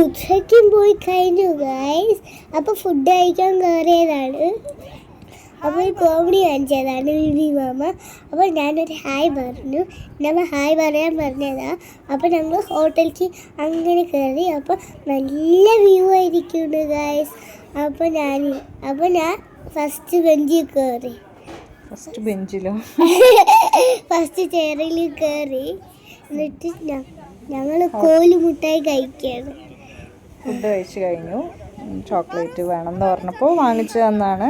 ഉച്ചയ്ക്കും പോയി കഴിഞ്ഞു ഗൈസ്. അപ്പോൾ ഫുഡ് കഴിക്കാൻ കയറിയതാണ്. അപ്പോൾ ഈ കോമഡി കാണിച്ചതാണ് ബിബി മാമ. അപ്പോൾ ഞാനൊരു ഹായ് പറഞ്ഞു. നമ്മൾ ഹായ് പറയാൻ പറഞ്ഞതാ. അപ്പോൾ ഞങ്ങൾ ഹോട്ടലിലേക്ക് അങ്ങനെ കയറി. അപ്പോൾ നല്ല വ്യൂ ആയിരിക്കുന്നു ഗൈസ്. അപ്പോൾ ഞാൻ ഫസ്റ്റ് ബെഞ്ചിൽ കയറി. ഫസ്റ്റ് ബെഞ്ചിലോ? ഫസ്റ്റ് ചെയറിൽ കയറി. എന്നിട്ട് ഞങ്ങൾ കോലുമുട്ടായി കഴിക്കുകയാണ്. ഫുഡ് കഴിച്ച് കഴിഞ്ഞു. ചോക്ലേറ്റ് വേണമെന്ന് പറഞ്ഞപ്പോൾ വാങ്ങിച്ചു തന്നാണ്.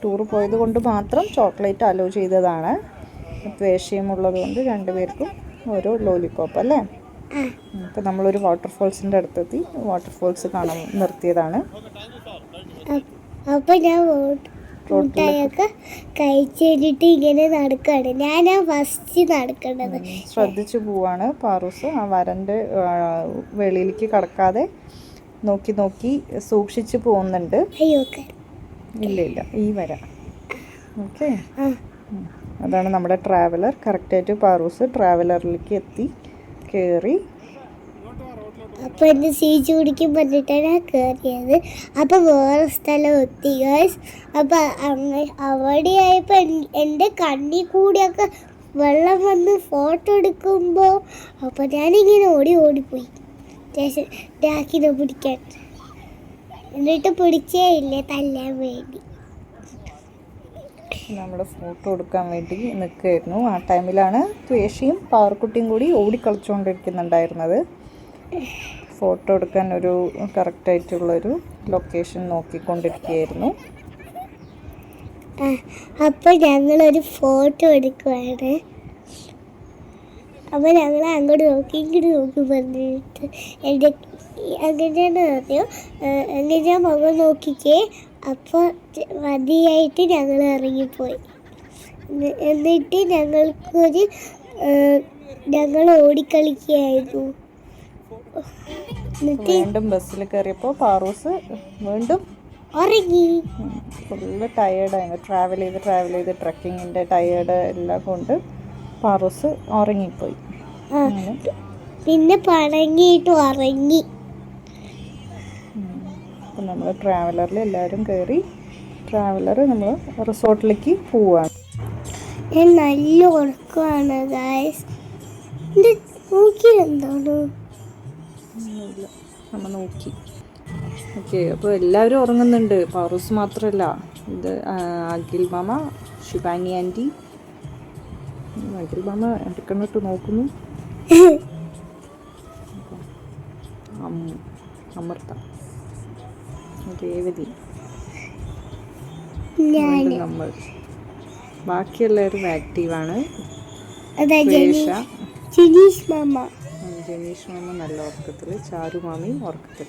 ടൂർ പോയത് കൊണ്ട് മാത്രം ചോക്ലേറ്റ് അലോ ചെയ്തതാണ്. ദ്വേഷ്യമുള്ളത് കൊണ്ട് രണ്ടുപേർക്കും ഓരോ ലോലിപോപ്പ് അല്ലേ. ഇപ്പം നമ്മളൊരു വാട്ടർഫോൾസിൻ്റെ അടുത്തെത്തി. വാട്ടർഫോൾസ് കാണാൻ നിർത്തിയതാണ്. അപ്പോൾ ഞാൻ മുട്ടായൊക്കെ കഴിച്ച് കഴിഞ്ഞിട്ട് ഇങ്ങനെ നടക്കുകയാണ്. ഞാനാ ഫസ്റ്റ് നടക്കേണ്ടത്. ശ്രദ്ധിച്ചു പോവാണ് പാറൂസ്. ആ വരൻ്റെ വെളിയിലേക്ക് കടക്കാതെ നോക്കി സൂക്ഷിച്ച് പോകുന്നുണ്ട്. ഇല്ല ഈ വര. ഓക്കെ, അതാണ് നമ്മുടെ ട്രാവലർ. കറക്റ്റായിട്ട് പാറൂസ് ട്രാവലറിലേക്ക് എത്തി കയറി. അപ്പോൾ എൻ്റെ സീറ്റ് കുടിക്കാൻ പറഞ്ഞിട്ടാണ് കയറിയത്. അപ്പോൾ വേറെ സ്ഥലം എത്തി ഗൈസ്. അപ്പോൾ അവിടെയായപ്പോൾ എൻ്റെ കണ്ണിൽ കൂടിയൊക്കെ വെള്ളം വന്ന് ഫോട്ടോ എടുക്കുമ്പോൾ അപ്പോൾ ഞാനിങ്ങനെ ഓടിപ്പോയി രാക്കിനെ പിടിക്കാൻ. എന്നിട്ട് പിടിച്ചേ ഇല്ല, തല്ലാൻ വേണ്ടി. നമ്മൾ ഫോട്ടോ എടുക്കാൻ വേണ്ടി നിൽക്കുകയായിരുന്നു. ആ ടൈമിലാണ് ത്വേഷിയും പാറക്കുട്ടിയും കൂടി ഓടിക്കളിച്ചുകൊണ്ടിരിക്കുന്നുണ്ടായിരുന്നത്. ഫോട്ടോ എടുക്കാൻ ഒരു കറക്റ്റായിട്ടുള്ളൊരു ലൊക്കേഷൻ നോക്കിക്കൊണ്ടിരിക്കുകയായിരുന്നു. അപ്പോൾ ഞങ്ങളൊരു ഫോട്ടോ എടുക്കുവാണ്. അപ്പോൾ ഞങ്ങൾ അങ്ങോട്ട് നോക്കി ഇങ്ങോട്ട് നോക്കി പറഞ്ഞിട്ട് എൻ്റെ അങ്ങനെയാണ് അറിയോ, അങ്ങനെ മുഖം നോക്കിക്കേ. അപ്പോൾ മതിയായിട്ട് ഞങ്ങൾ ഇറങ്ങിപ്പോയി. എന്നിട്ട് ഞങ്ങൾ ഓടിക്കളിക്കുകയായിരുന്നു. വീണ്ടും ബസ്സിൽ കയറിയപ്പോൾ പാറൂസ് വീണ്ടും ഉറങ്ങി. ഫുള്ള് ടയേർഡായിരുന്നു. ട്രാവൽ ചെയ്ത് ട്രക്കിങ്ങിൻ്റെ ടയേർഡ് എല്ലാം കൊണ്ട് പാറൂസ് ഉറങ്ങിപ്പോയി. പിന്നെ പണങ്ങിയിട്ട് ഉറങ്ങി. അപ്പം നമ്മൾ ട്രാവലറിൽ എല്ലാവരും കയറി. ട്രാവലർ നമ്മൾ റിസോർട്ടിലേക്ക് പോവാണ്. ഞാൻ നല്ല ഉറക്കമാണ് ഗൈസ്. നോക്കി എന്താണ് നമ്മൾ നോക്കി. ഓക്കെ, അപ്പോൾ എല്ലാവരും ഉറങ്ങുന്നുണ്ട്. പാറൂസ് മാത്രമല്ല, ഇത് അഖിൽ മാമ, ശിവാനി ആൻറ്റി. അഖിൽ മാമ എടുക്കണിട്ട് നോക്കുന്നു. അമൃത, രേവതി, നമ്മൾ. ബാക്കിയുള്ളവരും ആക്റ്റീവാണ്. ജനീഷ് മാമ നല്ല ഉറക്കത്തിൽ, ചാരു മാമിയും ഉറക്കത്തിൽ.